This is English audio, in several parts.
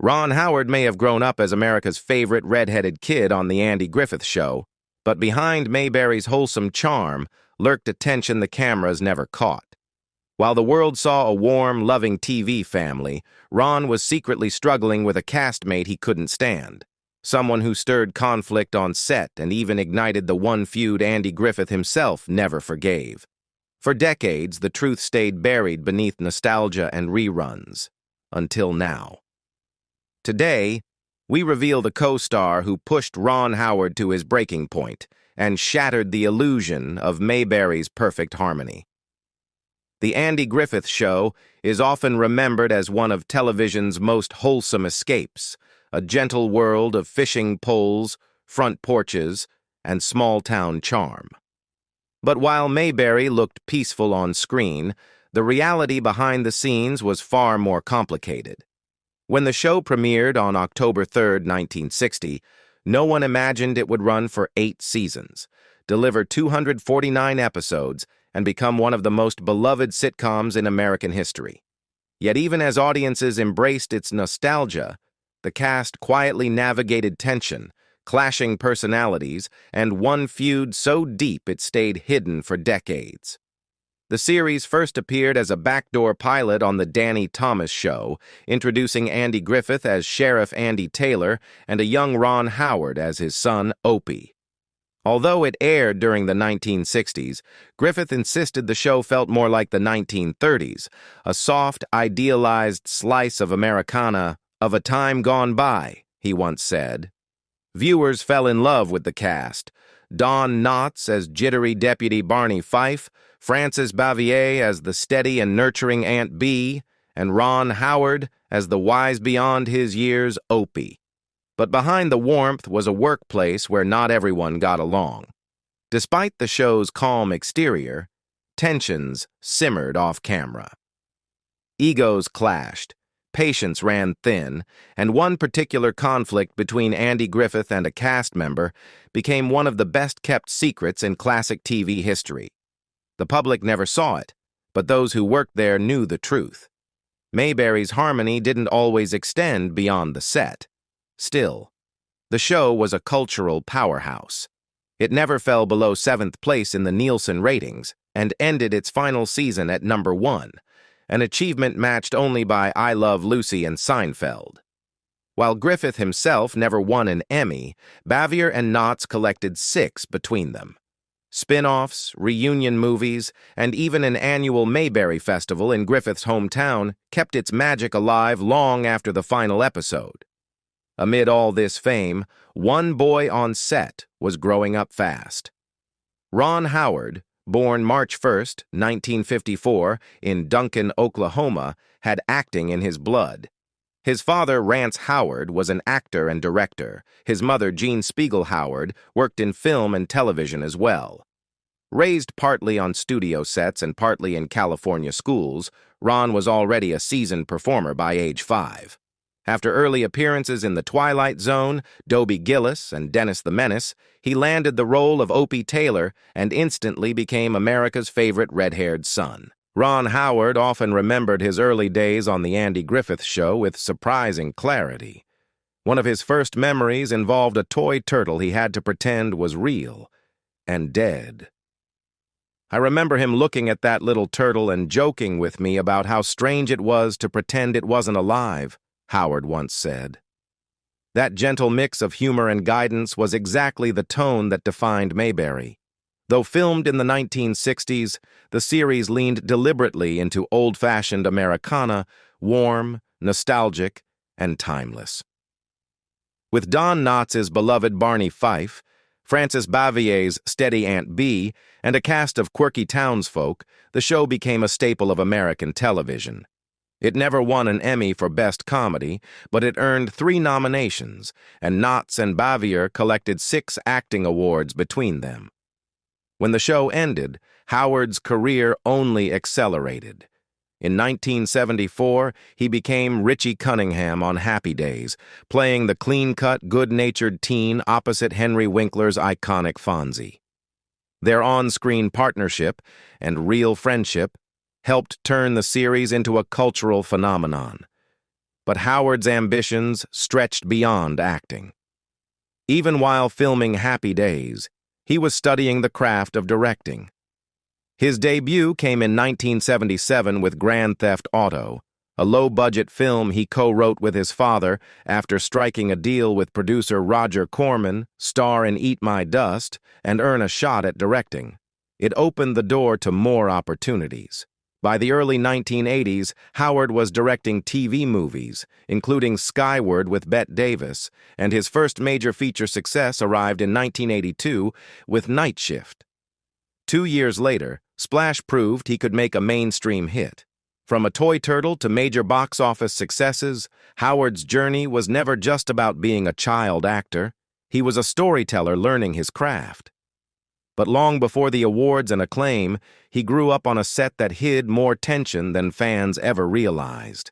Ron Howard may have grown up as America's favorite red-headed kid on The Andy Griffith Show, but behind Mayberry's wholesome charm lurked a tension the cameras never caught. While the world saw a warm, loving TV family, Ron was secretly struggling with a castmate he couldn't stand. Someone who stirred conflict on set and even ignited the one feud Andy Griffith himself never forgave. For decades, the truth stayed buried beneath nostalgia and reruns. Until now. Today, we reveal the co-star who pushed Ron Howard to his breaking point and shattered the illusion of Mayberry's perfect harmony. The Andy Griffith Show is often remembered as one of television's most wholesome escapes, a gentle world of fishing poles, front porches, and small-town charm. But while Mayberry looked peaceful on screen, the reality behind the scenes was far more complicated. When the show premiered on October 3, 1960, no one imagined it would run for 8 seasons, deliver 249 episodes, and become one of the most beloved sitcoms in American history. Yet even as audiences embraced its nostalgia, the cast quietly navigated tension, clashing personalities, and one feud so deep it stayed hidden for decades. The series first appeared as a backdoor pilot on The Danny Thomas Show, introducing Andy Griffith as Sheriff Andy Taylor and a young Ron Howard as his son, Opie. Although it aired during the 1960s, Griffith insisted the show felt more like the 1930s, a soft, idealized slice of Americana of a time gone by, he once said. Viewers fell in love with the cast. Don Knotts as jittery Deputy Barney Fife, Andy-Bavier as the steady and nurturing Aunt Bee, and Ron Howard as the wise beyond his years Opie. But behind the warmth was a workplace where not everyone got along. Despite the show's calm exterior, tensions simmered off camera. Egos clashed, patience ran thin, and one particular conflict between Andy Griffith and a cast member became one of the best-kept secrets in classic TV history. The public never saw it, but those who worked there knew the truth. Mayberry's harmony didn't always extend beyond the set. Still, the show was a cultural powerhouse. It never fell below 7th place in the Nielsen ratings and ended its final season at number 1, an achievement matched only by I Love Lucy and Seinfeld. While Griffith himself never won an Emmy, Bavier and Knotts collected 6 between them. Spin-offs, reunion movies, and even an annual Mayberry Festival in Griffith's hometown kept its magic alive long after the final episode. Amid all this fame, one boy on set was growing up fast. Ron Howard, born March 1, 1954, in Duncan, Oklahoma, had acting in his blood. His father, Rance Howard, was an actor and director. His mother, Jean Spiegel Howard, worked in film and television as well. Raised partly on studio sets and partly in California schools, Ron was already a seasoned performer by age 5. After early appearances in The Twilight Zone, Dobie Gillis, and Dennis the Menace, he landed the role of Opie Taylor and instantly became America's favorite red-haired son. Ron Howard often remembered his early days on The Andy Griffith Show with surprising clarity. One of his first memories involved a toy turtle he had to pretend was real and dead. I remember him looking at that little turtle and joking with me about how strange it was to pretend it wasn't alive, Howard once said. That gentle mix of humor and guidance was exactly the tone that defined Mayberry. Though filmed in the 1960s, the series leaned deliberately into old-fashioned Americana, warm, nostalgic, and timeless. With Don Knotts' beloved Barney Fife, Andy-Bavier's steady Aunt Bee, and a cast of quirky townsfolk, the show became a staple of American television. It never won an Emmy for Best Comedy, but it earned 3 nominations, and Knotts and Bavier collected 6 acting awards between them. When the show ended, Howard's career only accelerated. In 1974, he became Richie Cunningham on Happy Days, playing the clean-cut, good-natured teen opposite Henry Winkler's iconic Fonzie. Their on-screen partnership and real friendship helped turn the series into a cultural phenomenon. but Howard's ambitions stretched beyond acting. Even while filming Happy Days, he was studying the craft of directing. His debut came in 1977 with Grand Theft Auto, a low-budget film he co-wrote with his father after striking a deal with producer Roger Corman, star in Eat My Dust, and earn a shot at directing. It opened the door to more opportunities. By the early 1980s, Howard was directing TV movies, including Skyward with Bette Davis, and his first major feature success arrived in 1982 with Night Shift. 2 years later, Splash proved he could make a mainstream hit. From a toy turtle to major box office successes, Howard's journey was never just about being a child actor. He was a storyteller learning his craft. But long before the awards and acclaim, he grew up on a set that hid more tension than fans ever realized.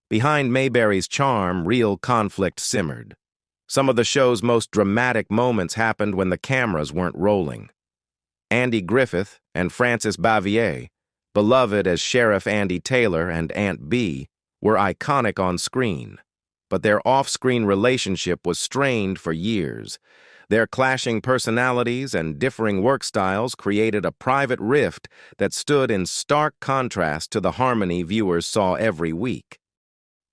Behind Mayberry's charm, real conflict simmered. Some of the show's most dramatic moments happened when the cameras weren't rolling. Andy Griffith and Despised, beloved as Sheriff Andy Taylor and Aunt Bee, were iconic on screen, but their off-screen relationship was strained for years. Their clashing personalities and differing work styles created a private rift that stood in stark contrast to the harmony viewers saw every week.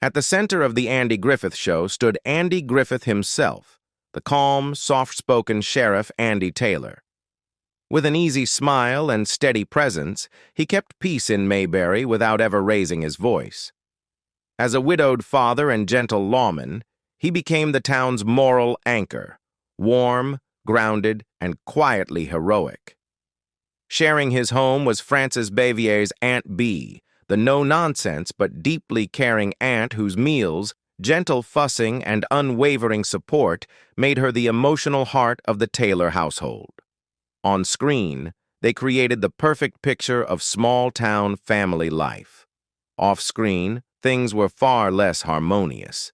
At the center of the Andy Griffith Show stood Andy Griffith himself, the calm, soft-spoken Sheriff Andy Taylor. With an easy smile and steady presence, he kept peace in Mayberry without ever raising his voice. As a widowed father and gentle lawman, he became the town's moral anchor, warm, grounded, and quietly heroic. Sharing his home was Despised's Aunt Bee, the no-nonsense but deeply caring aunt whose meals, gentle fussing, and unwavering support made her the emotional heart of the Taylor household. On screen, they created the perfect picture of small-town family life. Off-screen, things were far less harmonious.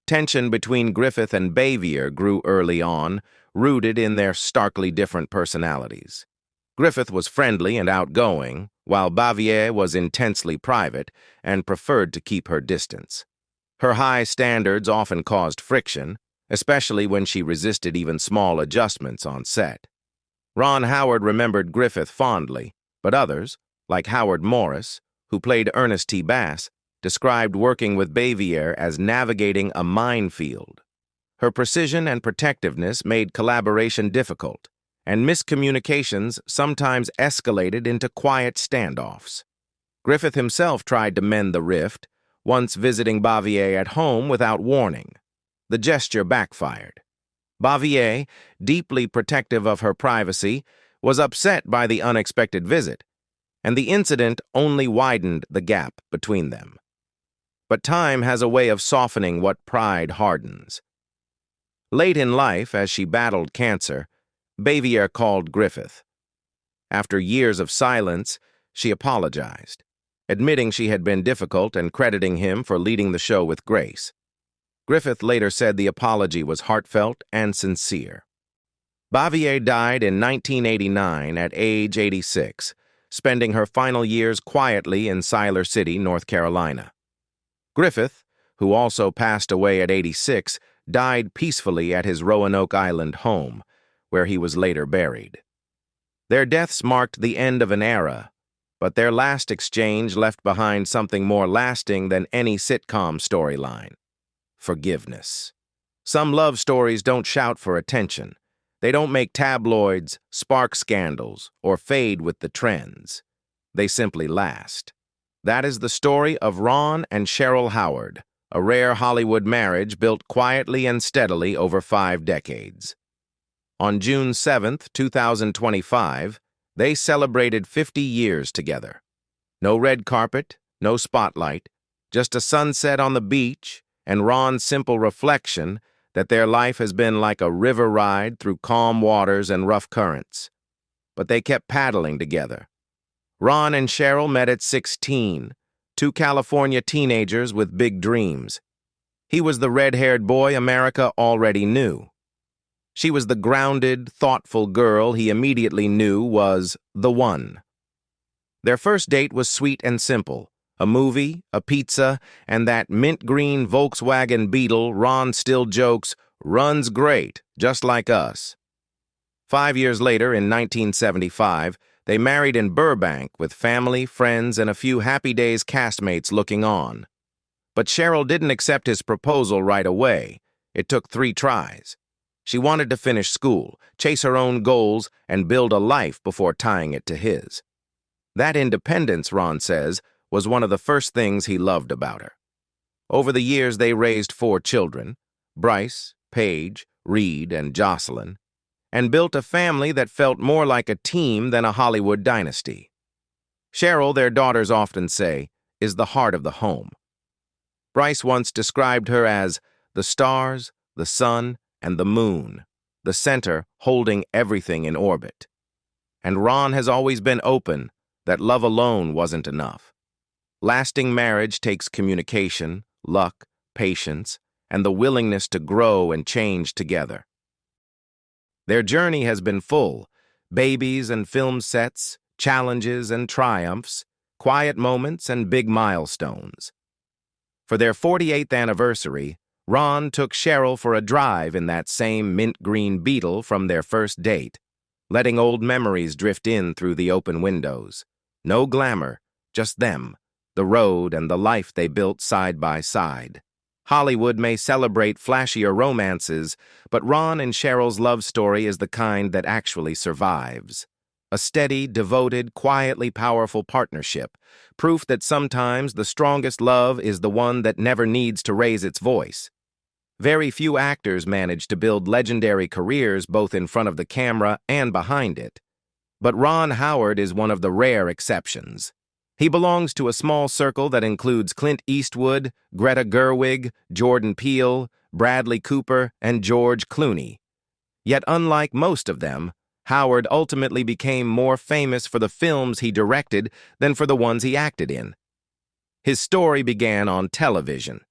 Tension between Griffith and Bavier grew early on, rooted in their starkly different personalities. Griffith was friendly and outgoing, while Bavier was intensely private and preferred to keep her distance. Her high standards often caused friction, especially when she resisted even small adjustments on set. Ron Howard remembered Griffith fondly, but others, like Howard Morris, who played Ernest T. Bass, described working with Bavier as navigating a minefield. Her precision and protectiveness made collaboration difficult, and miscommunications sometimes escalated into quiet standoffs. Griffith himself tried to mend the rift, once visiting Bavier at home without warning. The gesture backfired. Bavier, deeply protective of her privacy, was upset by the unexpected visit, and the incident only widened the gap between them. But time has a way of softening what pride hardens. Late in life, as she battled cancer, Bavier called Griffith. After years of silence, she apologized, admitting she had been difficult and crediting him for leading the show with grace. Griffith later said the apology was heartfelt and sincere. Bavier died in 1989 at age 86, spending her final years quietly in Siler City, North Carolina. Griffith, who also passed away at 86, died peacefully at his Roanoke Island home, where he was later buried. Their deaths marked the end of an era, but their last exchange left behind something more lasting than any sitcom storyline: forgiveness. Some love stories don't shout for attention. They don't make tabloids, spark scandals, or fade with the trends. They simply last. That is the story of Ron and Cheryl Howard, a rare Hollywood marriage built quietly and steadily over 5 decades. On June 7, 2025, they celebrated 50 years together. No red carpet, no spotlight, just a sunset on the beach and Ron's simple reflection that their life has been like a river ride through calm waters and rough currents. But they kept paddling together. Ron and Cheryl met at 16, 2 California teenagers with big dreams. He was the red-haired boy America already knew. She was the grounded, thoughtful girl he immediately knew was the one. Their first date was sweet and simple, A movie, a pizza, and that mint green Volkswagen Beetle, Ron still jokes, runs great, just like us. 5 years later, in 1975, they married in Burbank with family, friends, and a few Happy Days castmates looking on. But Cheryl didn't accept his proposal right away. It took 3 tries. She wanted to finish school, chase her own goals, and build a life before tying it to his. That independence, Ron says, was one of the first things he loved about her. Over the years, they raised 4 children, Bryce, Paige, Reed, and Jocelyn, and built a family that felt more like a team than a Hollywood dynasty. Cheryl, their daughters often say, is the heart of the home. Bryce once described her as the stars, the sun, and the moon, the center holding everything in orbit. And Ron has always been open that love alone wasn't enough. Lasting marriage takes communication, luck, patience, and the willingness to grow and change together. Their journey has been full: babies and film sets, challenges and triumphs, quiet moments and big milestones. For their 48th anniversary, Ron took Cheryl for a drive in that same mint green Beetle from their first date, letting old memories drift in through the open windows. No glamour, just them, the road, and the life they built side by side. Hollywood may celebrate flashier romances, but Ron and Cheryl's love story is the kind that actually survives. A steady, devoted, quietly powerful partnership, proof that sometimes the strongest love is the one that never needs to raise its voice. Very few actors manage to build legendary careers both in front of the camera and behind it. But Ron Howard is one of the rare exceptions. He belongs to a small circle that includes Clint Eastwood, Greta Gerwig, Jordan Peele, Bradley Cooper, and George Clooney. Yet unlike most of them, Howard ultimately became more famous for the films he directed than for the ones he acted in. His story began on television.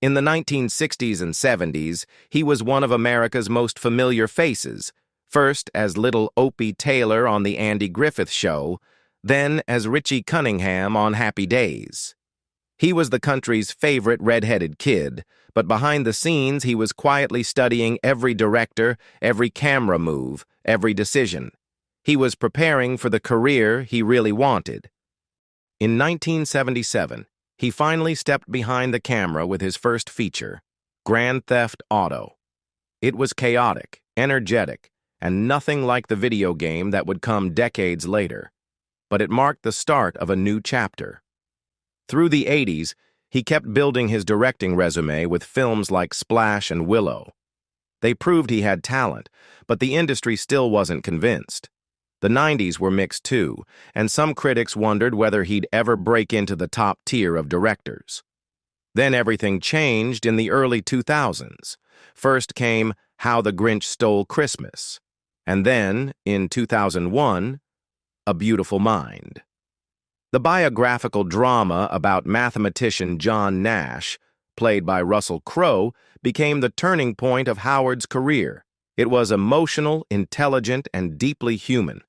In the 1960s and 70s, he was one of America's most familiar faces, first as little Opie Taylor on The Andy Griffith Show, then as Richie Cunningham on Happy Days. He was the country's favorite red-headed kid, but behind the scenes he was quietly studying every director, every camera move, every decision. He was preparing for the career he really wanted. In 1977, he finally stepped behind the camera with his first feature, Grand Theft Auto. It was chaotic, energetic, and nothing like the video game that would come decades later. But it marked the start of a new chapter. Through the 80s, he kept building his directing resume with films like Splash and Willow. They proved he had talent, but the industry still wasn't convinced. The 90s were mixed too, and some critics wondered whether he'd ever break into the top tier of directors. Then everything changed in the early 2000s. First came How the Grinch Stole Christmas, and then, in 2001, A Beautiful Mind. The biographical drama about mathematician John Nash, played by Russell Crowe, became the turning point of Howard's career. It was emotional, intelligent, and deeply human.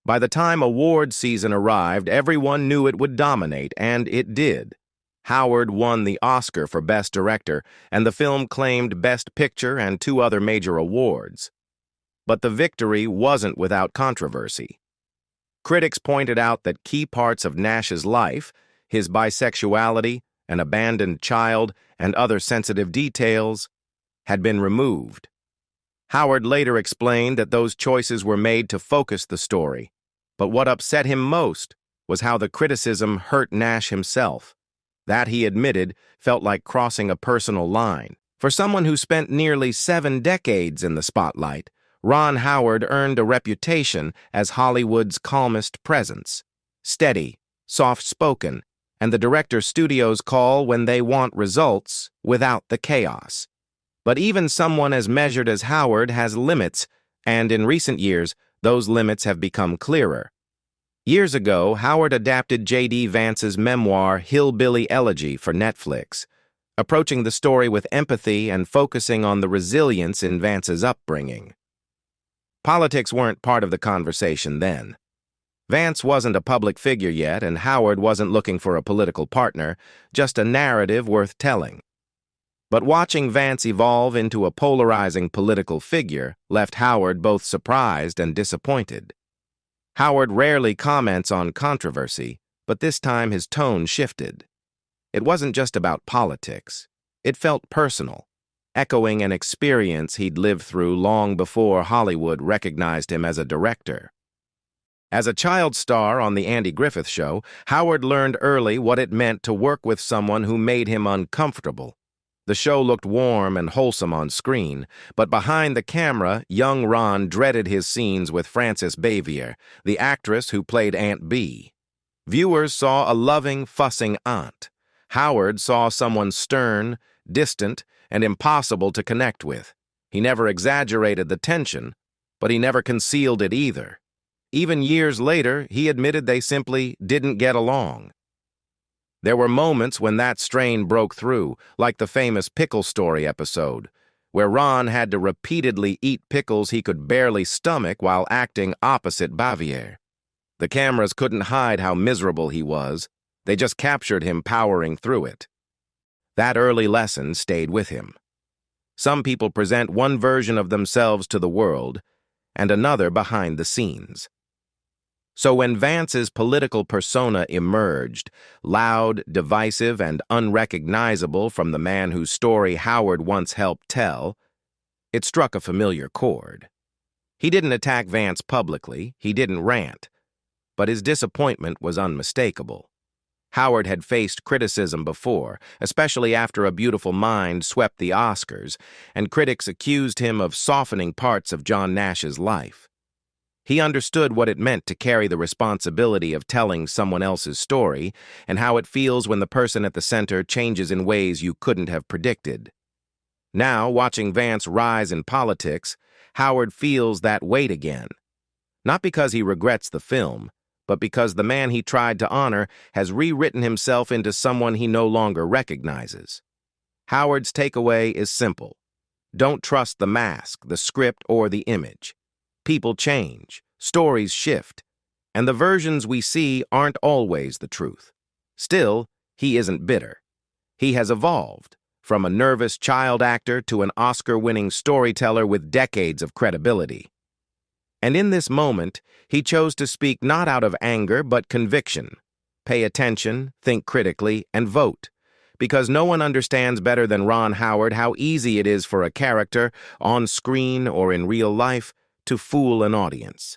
By the time award season arrived, everyone knew it would dominate, and it did. Howard won the Oscar for Best Director, and the film claimed Best Picture and 2 other major awards. But the victory wasn't without controversy. Critics pointed out that key parts of Nash's life, his bisexuality, an abandoned child, and other sensitive details, had been removed. Howard later explained that those choices were made to focus the story, but what upset him most was how the criticism hurt Nash himself. That, he admitted, felt like crossing a personal line. For someone who spent nearly 7 decades in the spotlight, Ron Howard earned a reputation as Hollywood's calmest presence. Steady, soft-spoken, and the director studios call when they want results without the chaos. But even someone as measured as Howard has limits, and in recent years, those limits have become clearer. Years ago, Howard adapted J.D. Vance's memoir Hillbilly Elegy for Netflix, approaching the story with empathy and focusing on the resilience in Vance's upbringing. Politics weren't part of the conversation then. Vance wasn't a public figure yet, and Howard wasn't looking for a political partner, just a narrative worth telling. But watching Vance evolve into a polarizing political figure left Howard both surprised and disappointed. Howard rarely comments on controversy, but this time his tone shifted. It wasn't just about politics. It felt personal, echoing an experience he'd lived through long before Hollywood recognized him as a director. As a child star on The Andy Griffith Show, Howard learned early what it meant to work with someone who made him uncomfortable. The show looked warm and wholesome on screen, but behind the camera, young Ron dreaded his scenes with Andy-Bavier, the actress who played Aunt Bee. Viewers saw a loving, fussing aunt. Howard saw someone stern, distant, and impossible to connect with. He never exaggerated the tension, but he never concealed it either. Even years later, he admitted they simply didn't get along. There were moments when that strain broke through, like the famous Pickle Story episode, where Ron had to repeatedly eat pickles he could barely stomach while acting opposite Bavier. The cameras couldn't hide how miserable he was. They just captured him powering through it. That early lesson stayed with him. Some people present one version of themselves to the world, and another behind the scenes. So when Vance's political persona emerged, loud, divisive, and unrecognizable from the man whose story Howard once helped tell, it struck a familiar chord. He didn't attack Vance publicly, he didn't rant, but his disappointment was unmistakable. Howard had faced criticism before, especially after A Beautiful Mind swept the Oscars, and critics accused him of softening parts of John Nash's life. He understood what it meant to carry the responsibility of telling someone else's story and how it feels when the person at the center changes in ways you couldn't have predicted. Now, watching Vance rise in politics, Howard feels that weight again. Not because he regrets the film, but because the man he tried to honor has rewritten himself into someone he no longer recognizes. Howard's takeaway is simple. Don't trust the mask, the script, or the image. People change, stories shift, and the versions we see aren't always the truth. Still, he isn't bitter. He has evolved, from a nervous child actor to an Oscar-winning storyteller with decades of credibility. And in this moment, he chose to speak not out of anger but conviction. Pay attention, think critically, and vote. Because no one understands better than Ron Howard how easy it is for a character, on screen or in real life, to fool an audience.